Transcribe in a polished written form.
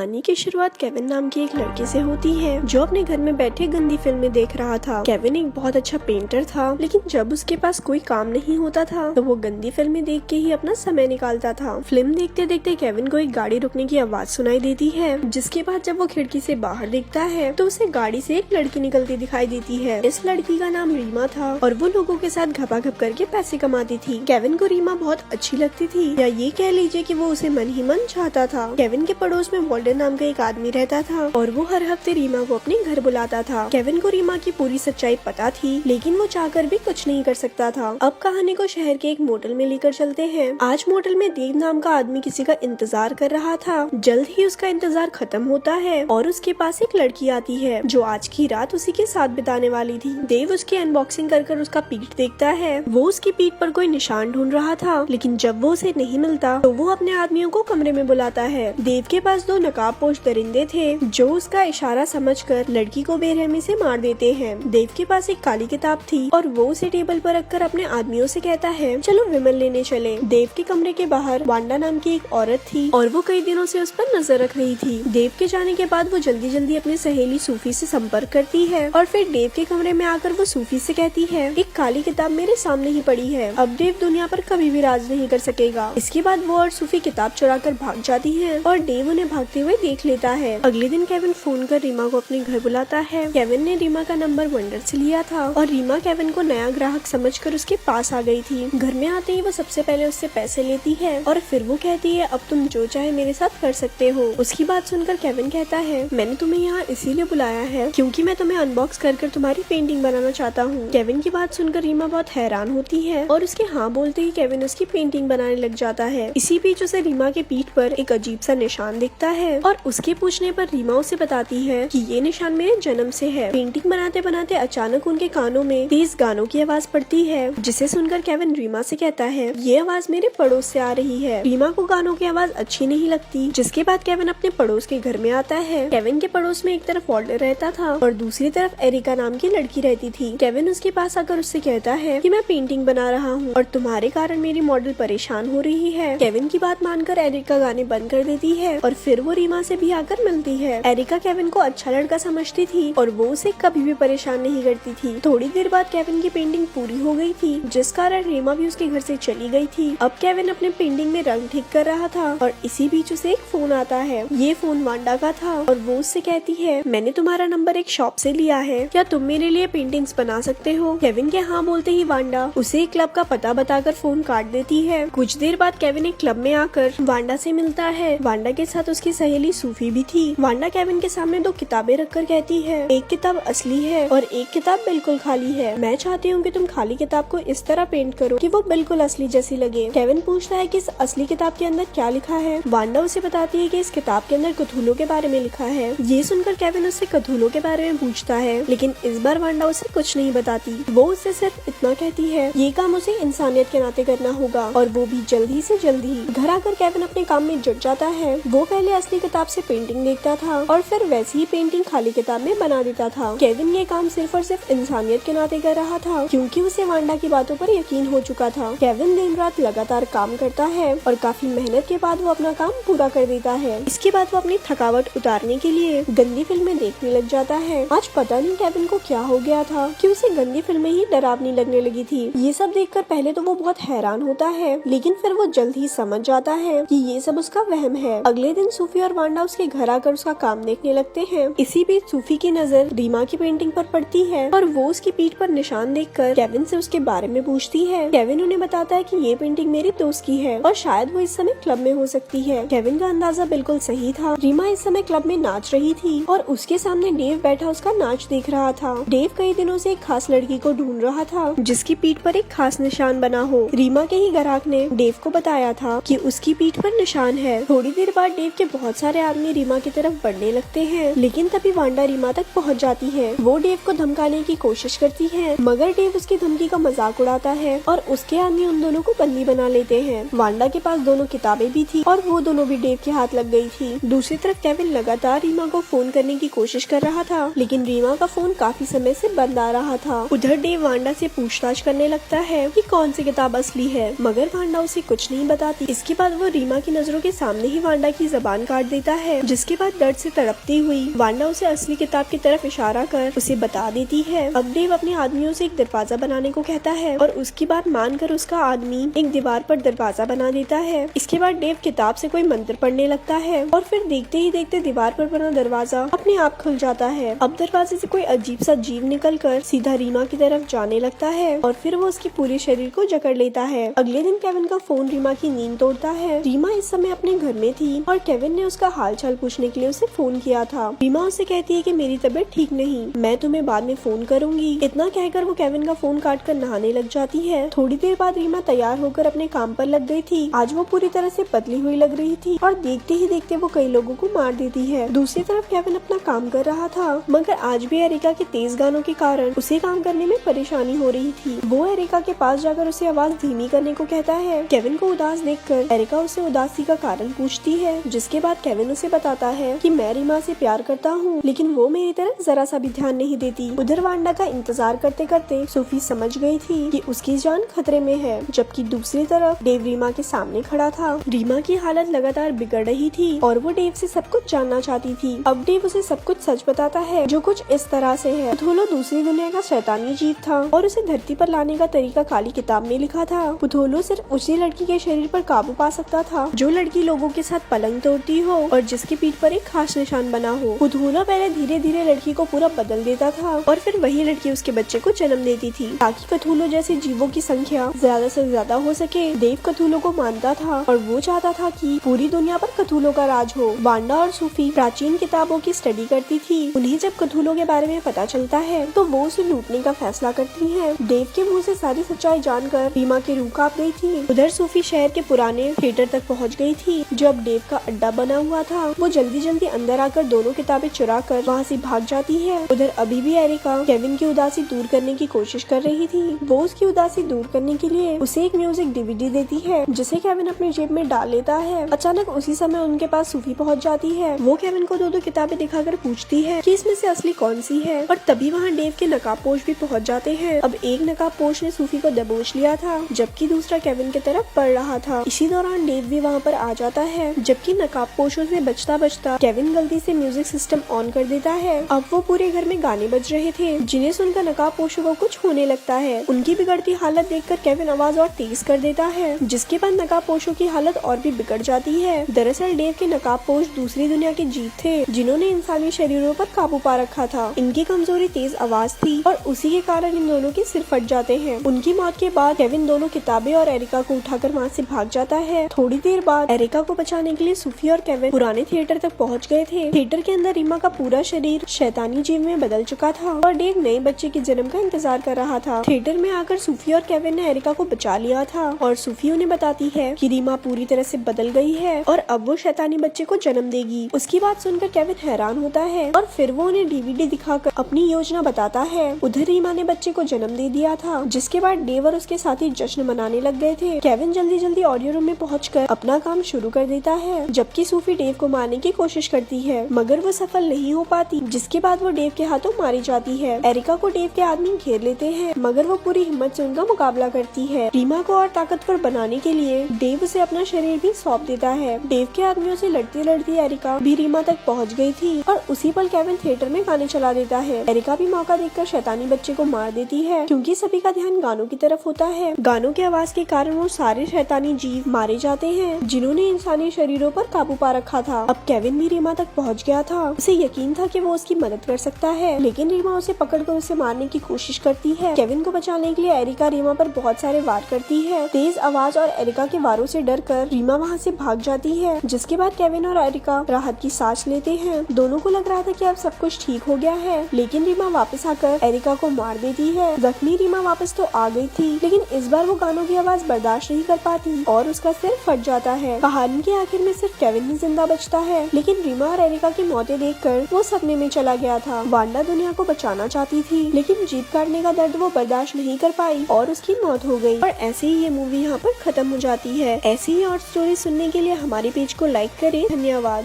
कहानी की शुरुआत केविन नाम की एक लड़के से होती है जो अपने घर में बैठे गंदी फिल्में देख रहा था। केविन एक बहुत अच्छा पेंटर था, लेकिन जब उसके पास कोई काम नहीं होता था तो वो गंदी फिल्में देख के ही अपना समय निकालता था। फिल्म देखते देखते केविन को एक गाड़ी रुकने की आवाज सुनाई देती है, जिसके बाद जब वो खिड़की से बाहर देखता है तो उसे गाड़ी से एक लड़की निकलती दिखाई देती है। इस लड़की का नाम रीमा था और वो लोगों के साथ घपाघप करके पैसे कमाती थी। केविन को रीमा बहुत अच्छी लगती थी, या ये कह लीजिए कि वो उसे मन ही मन चाहता था। केविन के पड़ोस में वॉल्टर नाम का एक आदमी रहता था और वो हर हफ्ते रीमा को अपने घर बुलाता था। केविन को रीमा की पूरी सच्चाई पता थी, लेकिन वो चाहकर भी कुछ नहीं कर सकता था। अब कहानी को शहर के एक मोटल में लेकर चलते हैं। आज मोटल में देव नाम का आदमी किसी का इंतजार कर रहा था। जल्द ही उसका इंतजार खत्म होता है और उसके पास एक लड़की आती है जो आज की रात उसी के साथ बिताने वाली थी। देव उसकी अनबॉक्सिंग कर उसका पीठ देखता है। वो उसकी पीठ पर कोई निशान ढूंढ रहा था, लेकिन जब वो उसे नहीं मिलता तो वो अपने आदमियों को कमरे में बुलाता है। देव के पास दो नकाबपोश दरिंदे थे जो उसका इशारा समझकर लड़की को बेरहमी से मार देते हैं। देव के पास एक काली किताब थी और वो उसे टेबल पर रखकर अपने आदमियों से कहता है, चलो विमल लेने चले। देव के कमरे के बाहर वांडा नाम की एक औरत थी और वो कई दिनों से उस पर नजर रख रही थी। देव के जाने के बाद वो जल्दी जल्दी अपनी सहेली सूफी से संपर्क करती है और फिर देव के कमरे में आकर वो सूफी से कहती है, एक काली किताब मेरे सामने ही पड़ी है, अब देव दुनिया पर कभी भी राज नहीं कर सकेगा। इसके बाद वो और सूफी किताब चुरा कर भाग जाती है और देव उन्हें भागते हुए देख लेता है। अगले दिन केविन फोन कर रीमा को अपने घर बुलाता है। केविन ने रीमा का नंबर वंडर से लिया था और रीमा केविन को नया ग्राहक समझकर उसके पास आ गई थी। घर में आते ही वो सबसे पहले उससे पैसे लेती है और फिर वो कहती है, अब तुम जो चाहे मेरे साथ कर सकते हो। उसकी बात सुनकर केविन कहता है, मैंने तुम्हें यहाँ इसीलिए बुलाया है क्योंकि मैं तुम्हें अनबॉक्स कर तुम्हारी पेंटिंग बनाना चाहता हूँ। केविन की बात सुनकर रीमा बहुत हैरान होती है और उसके हाँ बोलते ही केविन उसकी पेंटिंग बनाने लग जाता है। इसी बीच उसे रीमा के पीठ पर एक अजीब सा निशान दिखता है और उसके पूछने पर रीमा उसे बताती है कि ये निशान मेरे जन्म से है। पेंटिंग बनाते बनाते अचानक उनके कानों में तेज गानों की आवाज पड़ती है, जिसे सुनकर केविन रीमा से कहता है, ये आवाज मेरे पड़ोस से आ रही है। रीमा को गानों की आवाज अच्छी नहीं लगती, जिसके बाद केविन अपने पड़ोस के घर में आता है। केविन के पड़ोस में एक तरफ वॉल्टर रहता था और दूसरी तरफ एरिका नाम की लड़की रहती थी। केविन उसके पास आकर उससे कहता है कि मैं पेंटिंग बना रहा हूँ और तुम्हारे कारण मेरी मॉडल परेशान हो रही है। केविन की बात मानकर एरिका गाने बंद कर देती है और फिर वो रीमा से भी आकर मिलती है। एरिका केविन को अच्छा लड़का समझती थी और वो उसे कभी भी परेशान नहीं करती थी। थोड़ी देर बाद केविन की पेंटिंग पूरी हो गई थी, जिस कारण रीमा भी उसके घर से चली गई थी। अब केविन अपने पेंटिंग में रंग ठीक कर रहा था और इसी बीच उसे एक फोन आता है। ये फोन वांडा का था और वो उससे कहती है, मैंने तुम्हारा नंबर एक शॉप से लिया है, क्या तुम मेरे लिए पेंटिंग्स बना सकते हो? केविन के हाँ बोलते ही वांडा उसे एक क्लब का पता बताकर फोन काट देती है। कुछ देर बाद केविन एक क्लब में आकर वांडा से मिलता है। वांडा के साथ उसकी सहेली सूफी भी थी। वांडा केविन के सामने दो किताबें रखकर कहती है, एक किताब असली है और एक किताब बिल्कुल खाली है। मैं चाहती हूँ कि तुम खाली किताब को इस तरह पेंट करो कि वो बिल्कुल असली जैसी लगे। केविन पूछता है कि इस असली किताब के अंदर क्या लिखा है। वांडा उसे बताती है कि इस किताब के अंदर कथूलों के बारे में लिखा है। ये सुनकर केविन उससे कथूलों के बारे में पूछता है, लेकिन इस बार वांडा उसे कुछ नहीं बताती। वो उससे सिर्फ इतना कहती है, ये काम उसे इंसानियत के नाते करना होगा और वो भी जल्दी से जल्दी। घर आकर केविन अपने काम में जुट जाता है। वो पहले असली किताब से पेंटिंग देखता था और फिर वैसी ही पेंटिंग खाली किताब में बना देता था। केविन ये काम सिर्फ और सिर्फ इंसानियत के नाते कर रहा था क्योंकि उसे वांडा की बातों पर यकीन हो चुका था। केविन दिन रात लगातार काम करता है और काफी मेहनत के बाद वो अपना काम पूरा कर देता है। इसके बाद वो अपनी थकावट उतारने के लिए गंदी फिल्में देखने लग जाता है। आज पता नहीं केविन को क्या हो गया था कि उसे गंदी फिल्में ही डरावनी लगने लगी थी। ये सब देखकर पहले तो वो बहुत हैरान होता है, लेकिन फिर वो जल्द ही समझ जाता है कि ये सब उसका वहम है। अगले दिन सूफी और वांडा उसके घर आकर उसका काम देखने लगते हैं। इसी बीच सूफी की नजर रीमा की पेंटिंग पर पड़ती है और वो उसकी पीठ पर निशान देखकर केविन से उसके बारे में पूछती है। केविन उन्हें बताता है कि ये पेंटिंग मेरी दोस्त की है और शायद वो इस समय क्लब में हो सकती है। केविन का अंदाजा बिल्कुल सही था। रीमा इस समय क्लब में नाच रही थी और उसके सामने डेव बैठा उसका नाच देख रहा था। डेव कई दिनों से एक खास लड़की को ढूंढ रहा था जिसकी पीठ पर एक खास निशान बना हो। रीमा के ही ग्राहक ने डेव को बताया था कि उसकी पीठ पर निशान है। थोड़ी देर बाद डेव के बहुत सारे आदमी रीमा की तरफ बढ़ने लगते हैं, लेकिन तभी वांडा रीमा तक पहुंच जाती है। वो डेव को धमकाने की कोशिश करती है, मगर डेव उसकी धमकी का मजाक उड़ाता है और उसके आदमी उन दोनों को बंदी बना लेते हैं। वांडा के पास दोनों किताबें भी थी और वो दोनों भी डेव के हाथ लग गई थी। दूसरी तरफ केविन लगातार रीमा को फोन करने की कोशिश कर रहा था, लेकिन रीमा का फोन काफी समय से बंद आ रहा था। उधर डेव वांडा से पूछताछ करने लगता है कि कौन सी किताब असली है, मगर वांडा उसे कुछ नहीं बताती। इसके बाद वो रीमा की नजरों के सामने ही वांडा की जबान काट देता है, जिसके बाद दर्द से तड़पती हुई वांडा उसे असली किताब की तरफ इशारा कर उसे बता देती है। अब डेव अपने आदमियों से एक दरवाजा बनाने को कहता है और उसकी बात मानकर उसका आदमी एक दीवार पर दरवाजा बना देता है। इसके बाद डेव किताब से कोई मंत्र पढ़ने लगता है और फिर देखते ही देखते दीवार पर बना दरवाजा अपने आप खुल जाता है। अब दरवाजे से कोई अजीब सा जीव निकलकर सीधा रीमा की तरफ जाने लगता है और फिर वो उसके पूरे शरीर को जकड़ लेता है। अगले दिन केविन का फोन रीमा की नींद तोड़ता है। रीमा इस समय अपने घर में थी और केविन ने उसका हाल चाल पूछने के लिए उसे फोन किया था। रीमा उसे कहती है कि मेरी तबीयत ठीक नहीं, मैं तुम्हें बाद में फोन करूंगी। इतना कहकर वो केविन का फोन काट कर नहाने लग जाती है। थोड़ी देर बाद रीमा तैयार होकर अपने काम पर लग गई थी। आज वो पूरी तरह से पतली हुई लग रही थी और देखते ही देखते वो कई लोगों को मार देती है। दूसरी तरफ केविन अपना काम कर रहा था, मगर आज भी एरिका के तेज गानों के कारण उसे काम करने में परेशानी हो रही थी। वो एरिका के पास जाकर उसे आवाज धीमी करने को कहता है। केविन को उदास देखकर एरिका उसे उदासी का कारण पूछती है, जिसके बाद केविन उसे बताता है कि मैं रीमा से प्यार करता हूँ, लेकिन वो मेरी तरफ जरा सा भी ध्यान नहीं देती। उधर वांडा का इंतजार करते करते सोफी समझ गई थी कि उसकी जान खतरे में है, जबकि दूसरी तरफ डेव रीमा के सामने खड़ा था। रीमा की हालत लगातार बिगड़ रही थी और वो डेव से सब कुछ जानना चाहती थी। अब डेव उसे सब कुछ सच बताता है, जो कुछ इस तरह से है। पुथोलो दूसरी दुनिया का शैतानी जीव था और उसे धरती पर लाने का तरीका काली किताब में लिखा था। पुथोलो सिर्फ उसी लड़की के शरीर पर काबू पा सकता था जो लड़की लोगों के साथ पलंग तोड़ती हो और जिसकी पीठ पर एक खास निशान बना हो। पुथोलो पहले धीरे धीरे लड़की को पूरा बदल देता था और फिर वही लड़की उसके बच्चे को जन्म देती थी, ताकि कथूलो जैसे जीवों की संख्या ज्यादा से ज्यादा हो सके। देव कथूलो को मानता था और वो चाहता था कि पूरी दुनिया पर कथूलो का राज हो। वांडा और सूफी प्राचीन किताबों की स्टडी करती थी। उन्हें जब कथूलो के बारे में पता चलता है तो वो उसे लूटने का फैसला करती है। देव के मुंह से सारी सच्चाई जानकर रीमा की रूह कांप गई थी। उधर सूफी शहर के पुराने थिएटर तक पहुंच गई थी, जो अब डेव का अड्डा बना हुआ था। वो जल्दी जल्दी अंदर आकर दोनों किताबें चुरा कर वहाँ से भाग जाती है। उधर अभी भी एरिका केविन की उदासी दूर करने की कोशिश कर रही थी। वो उसकी उदासी दूर करने के लिए उसे एक म्यूजिक डीवीडी देती है, जिसे केविन अपनी जेब में डाल लेता है। अचानक उसी समय उनके पास सूफी पहुंच जाती है। वो केविन को दो किताबें दिखाकर पूछती है कि इसमें से असली कौन सी है, और तभी वहाँ डेव के नकाबपोश भी पहुंच जाते हैं। अब एक नकाबपोश ने सूफी को दबोच लिया था, जबकि दूसरा केविन की तरफ पड़ रहा था। इसी दौरान डेव भी वहाँ पर आ जाता है, जबकि नकाबपोशों से बचता बचता केविन गलती से म्यूजिक सिस्टम ऑन कर देता है। अब वो पूरे घर में गाने बज रहे थे, जिन्हें सुनकर नकाबपोशों को कुछ होने लगता है। उनकी बिगड़ती हालत देखकर केविन आवाज और तेज कर देता है, जिसके बाद नकाबपोशों की हालत और भी बिगड़ जाती है। दरअसल डेव के नकाबपोश दूसरी दुनिया के जीव थे, जिन्होंने इंसानी शरीरों पर काबू पा रखा था। इनकी कमजोरी तेज आवाज थी और उसी के कारण इन दोनों के सिर फट जाते हैं। उनकी मौत के बाद केविन दोनों किताबें और एरिका को उठाकर वहाँ से भाग जाता है। थोड़ी देर बाद एरिका को बचाने के लिए सूफी और केविन पुराने थिएटर तक पहुँच गए थे। थिएटर के अंदर रीमा का पूरा शरीर शैतानी जीव में बदल चुका था और डेव नए बच्चे के जन्म का इंतजार कर रहा था। थिएटर में आकर सूफी और केविन ने एरिका को बचा लिया था और सूफी उन्हें बताती है कि रीमा पूरी तरह से बदल गई है और अब वो शैतानी बच्चे को जन्म देगी। उसकी बात सुनकर केविन हैरान होता है और फिर वो उन्हें डीवीडी दिखाकर अपनी योजना बताता है। उधर रीमा ने बच्चे को जन्म दे दिया था, जिसके बाद डेव और उसके साथी जश्न मनाने लग गए थे। केविन जल्दी जल्दी ऑडियो रूम में पहुंचकर अपना काम शुरू कर देता है, जबकि सूफी डेव को मारने की कोशिश करती है, मगर वो सफल नहीं हो पाती, जिसके बाद वो डेव के हाथों मारी जाती है। एरिका को डेव के आदमी घेर लेते हैं, मगर वो पूरी हिम्मत से उनका मुकाबला करती है। रीमा को और ताकतवर बनाने के लिए डेव उसे अपना शरीर भी सौंप देता है। डेव के आदमियों से लड़ती लड़ती एरिका भी रीमा तक पहुंच गई थी और उसी पल केविन थिएटर में गाने चला देता है। एरिका भी मौका देखकर शैतानी बच्चे को मार देती है, क्योंकि सभी का ध्यान गानों की तरफ होता है। गानों की आवाज के कारण वो सारे शैतानी जीव मारे जाते हैं, जिन्होंने इंसानी शरीरों पर काबू पा रखा था। अब केविन भी रीमा तक पहुंच गया था। उसे यकीन था कि वो उसकी मदद कर सकता है, लेकिन रीमा उसे पकड़कर उसे मारने की कोशिश करती है। केविन को बचाने के लिए एरिका रीमा पर बहुत सारे वार करती है। तेज आवाज और एरिका के वारों से डरकर रीमा वहाँ से भाग जाती है, जिसके बाद केविन और एरिका राहत की सांस लेते हैं। दोनों को लग रहा था कि अब सब कुछ ठीक हो गया है, लेकिन रीमा वापस आकर एरिका को मार देती है। जख्मी रीमा वापस तो आ गई थी, लेकिन इस बार वो गानों की आवाज बर्दाश्त नहीं कर पाती और उसका सिर फट जाता है। कहानी के आखिर में सिर्फ केविन ही जिंदा बचता है, लेकिन रीमा और एरिका की मौतें देखकर वो सपने में चला गया था। वांडा दुनिया को बचाना चाहती थी, लेकिन जीभ काटने का दर्द वो बर्दाश्त नहीं कर पाई और उसकी मौत हो गई। और ऐसे ही ये मूवी यहाँ पर खत्म हो जाती है। ऐसी ही और स्टोरी सुनने के लिए हमारे पेज को लाइक करें। धन्यवाद।